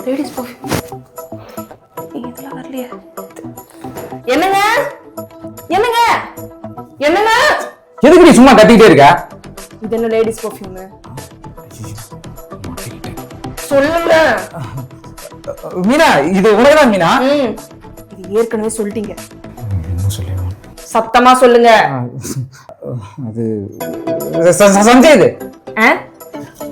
Ladies perfume இதெல்லாம் வரலையே. என்னங்க என்னங்க என்னங்க, எதுக்கு நீ சும்மா கத்திக்கிட்டே இருக்க? இது என்ன லேடிஸ் பர்ஃப்யூம்? சொல்லுங்க மீனா, இது உனக்குதான் மீனா? இது ஏற்கனவே சொல்லிட்டீங்க. என்ன சொல்லுங்க? சத்தமா சொல்லுங்க. அது சஞ்சய்.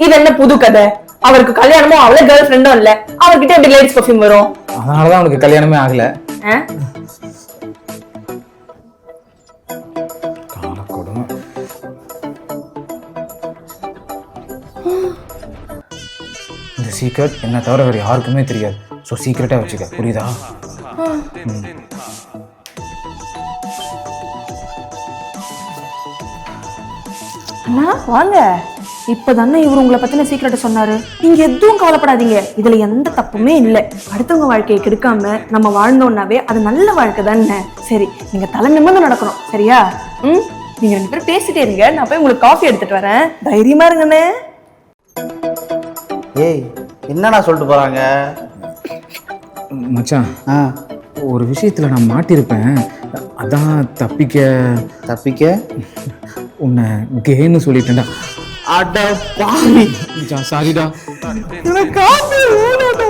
இது என்ன புது கதை? அவருக்கு கல்யாணமும் அவளே கேர்ள் ஃப்ரெண்டும் இல்ல, அவர்கிட்ட எப்படி லேடிஸ் பர்ஃப்யூம் வரும்? அதனாலதான் அவனுக்கு கல்யாணமே ஆகல. இந்த சீக்ரெட் என்ன தவிர வேற யாருக்குமே தெரியாது. ஸோ சீக்ரெட்டா வச்சுக்க, புரியுதா? அண்ணா வாங்க. இப்பதானே இவர் உங்களை பத்தின சீக்கிரட்ட சொன்னாரு. நீங்க எதுவும் கவலைப்படாதீங்க, இதுல எந்த தப்புமே இல்லை. அடுத்தவங்க வாழ்க்கையை கெடுக்காம நம்ம வாழ்ந்தோம்னாவே அது நல்ல வாழ்க்கை தானே. சரி, நீங்க தலை நிமிர்ந்து நடக்கணும், சரியா? நீங்க 2 பேரும் பேசிட்டே இருங்க, நான் போய் உங்களுக்கு காஃபி எடுத்துட்டு வரேன். தைரியமா இருங்கண்ணே. ஏய், என்னடா சொல்லிட்டு போறாங்க? மச்சான், ஒரு விஷயத்துல நான் மாட்டிருப்பேன். அதான் தப்பிக்க உன்னை கேன்னு சொல்லிட்டேன்டா. அட பாவி, சாரிடா. எனக்கு காஃபி வேணும்டா.